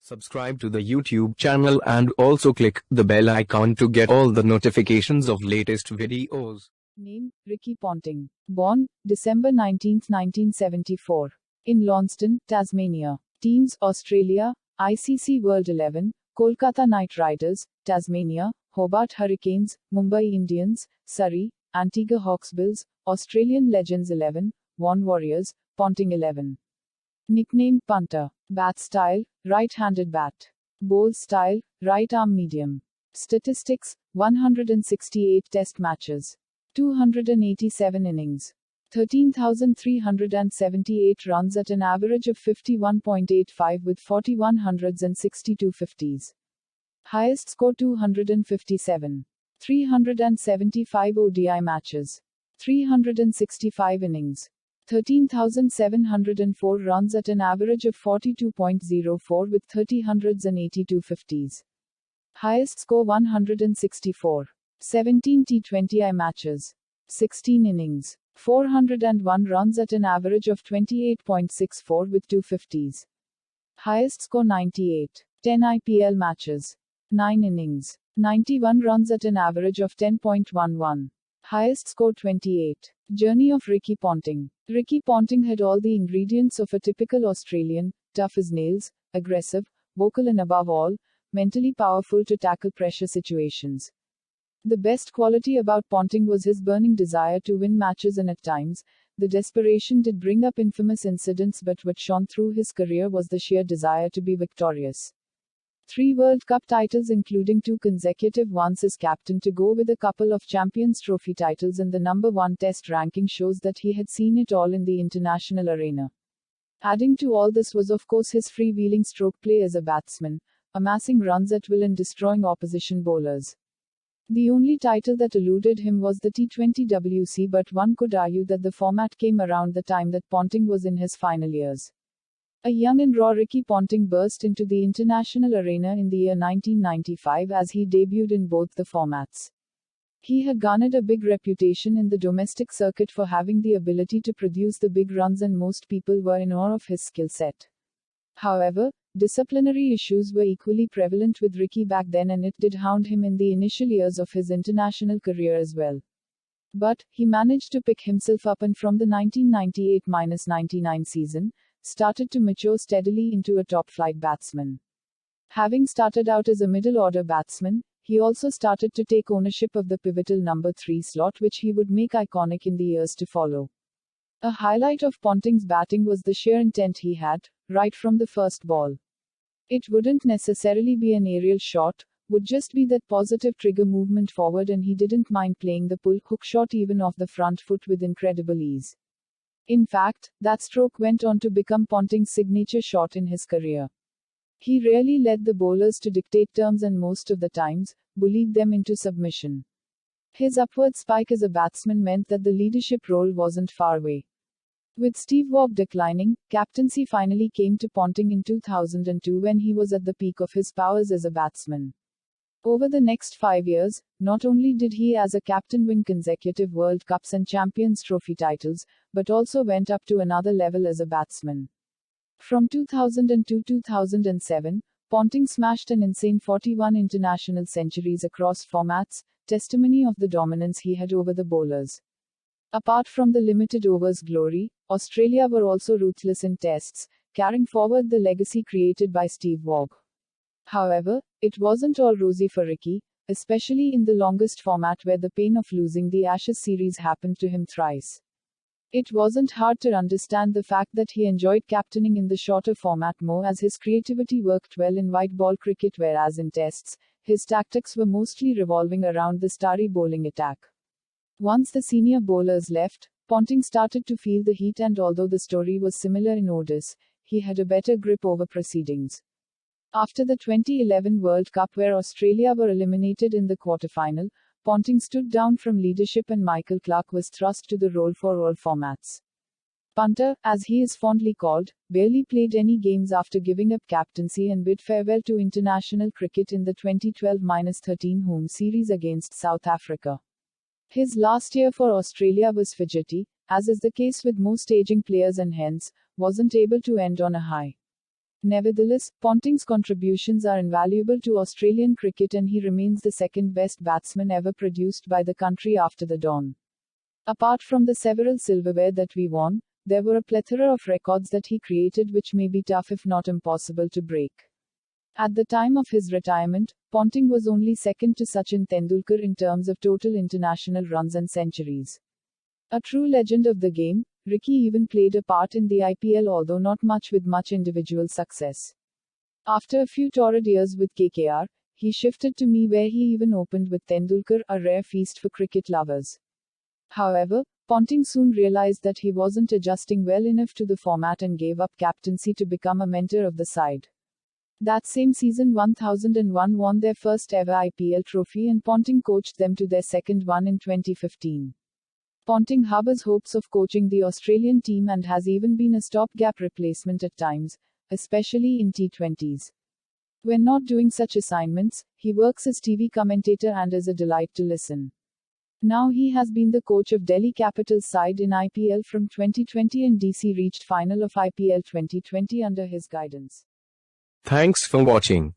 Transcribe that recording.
Subscribe to the YouTube channel and also click the bell icon to get all the notifications of latest videos. Name, Ricky Ponting. Born, December 19, 1974. In Launceston, Tasmania. Teams, Australia, ICC World 11, Kolkata Knight Riders, Tasmania, Hobart Hurricanes, Mumbai Indians, Surrey, Antigua Hawksbills, Australian Legends 11, Vaughan Warriors, Ponting 11. Nickname, Punter. Bat style, right-handed bat. Bowl style, right-arm medium. Statistics, 168 test matches. 287 innings. 13,378 runs at an average of 51.85 with 41 hundreds and 62 fifties. Highest score 257. 375 ODI matches. 365 innings. 13,704 runs at an average of 42.04 with 30 hundreds and 82 fifties. Highest score 164. 17 T20I matches. 16 innings. 401 runs at an average of 28.64 with 250s. Highest score 98. 10 IPL matches. 9 innings. 91 runs at an average of 10.11. Highest score 28. Journey of Ricky Ponting. Ricky Ponting had all the ingredients of a typical Australian: tough as nails, aggressive, vocal and above all, mentally powerful to tackle pressure situations. The best quality about Ponting was his burning desire to win matches, and at times, the desperation did bring up infamous incidents, but what shone through his career was the sheer desire to be victorious. 3 World Cup titles, including 2 consecutive ones as captain, to go with a couple of Champions Trophy titles, and the number 1 test ranking shows that he had seen it all in the international arena. Adding to all this was of course his freewheeling stroke play as a batsman, amassing runs at will and destroying opposition bowlers. The only title that eluded him was the T20 WC, but one could argue that the format came around the time that Ponting was in his final years. A young and raw Ricky Ponting burst into the international arena in the year 1995 as he debuted in both the formats. He had garnered a big reputation in the domestic circuit for having the ability to produce the big runs, and most people were in awe of his skill set. However, disciplinary issues were equally prevalent with Ricky back then, and it did hound him in the initial years of his international career as well. But, he managed to pick himself up, and from the 1998-99 season, started to mature steadily into a top-flight batsman. Having started out as a middle-order batsman, he also started to take ownership of the pivotal number 3 slot, which he would make iconic in the years to follow. A highlight of Ponting's batting was the sheer intent he had, right from the first ball. It wouldn't necessarily be an aerial shot, would just be that positive trigger movement forward, and he didn't mind playing the pull-hook shot even off the front foot with incredible ease. In fact, that stroke went on to become Ponting's signature shot in his career. He rarely let the bowlers to dictate terms, and most of the times, bullied them into submission. His upward spike as a batsman meant that the leadership role wasn't far away. With Steve Waugh declining, captaincy finally came to Ponting in 2002 when he was at the peak of his powers as a batsman. Over the next 5 years, not only did he as a captain win consecutive World Cups and Champions Trophy titles, but also went up to another level as a batsman. From 2002-2007, Ponting smashed an insane 41 international centuries across formats, testimony of the dominance he had over the bowlers. Apart from the limited overs glory, Australia were also ruthless in tests, carrying forward the legacy created by Steve Waugh. However, it wasn't all rosy for Ricky, especially in the longest format where the pain of losing the Ashes series happened to him thrice. It wasn't hard to understand the fact that he enjoyed captaining in the shorter format more, as his creativity worked well in white ball cricket, whereas in tests, his tactics were mostly revolving around the starry bowling attack. Once the senior bowlers left, Ponting started to feel the heat, and although the story was similar in Odis, he had a better grip over proceedings. After the 2011 World Cup, where Australia were eliminated in the quarterfinal, Ponting stood down from leadership and Michael Clarke was thrust to the role for all formats. Punter, as he is fondly called, barely played any games after giving up captaincy and bid farewell to international cricket in the 2012-13 home series against South Africa. His last year for Australia was fidgety, as is the case with most aging players, and hence, wasn't able to end on a high. Nevertheless, Ponting's contributions are invaluable to Australian cricket and he remains the second best batsman ever produced by the country after the Don. Apart from the several silverware that we won, there were a plethora of records that he created which may be tough if not impossible to break. At the time of his retirement, Ponting was only second to Sachin Tendulkar in terms of total international runs and centuries. A true legend of the game, Ricky even played a part in the IPL although not much with much individual success. After a few torrid years with KKR, he shifted to me where he even opened with Tendulkar, a rare feast for cricket lovers. However, Ponting soon realized that he wasn't adjusting well enough to the format and gave up captaincy to become a mentor of the side. That same season 1001 won their first ever IPL trophy and Ponting coached them to their second one in 2015. Ponting harbors hopes of coaching the Australian team and has even been a stopgap replacement at times, especially in T20s. When not doing such assignments, he works as TV commentator and is a delight to listen. Now he has been the coach of Delhi Capitals side in IPL from 2020 and DC reached final of IPL 2020 under his guidance. Thanks for watching.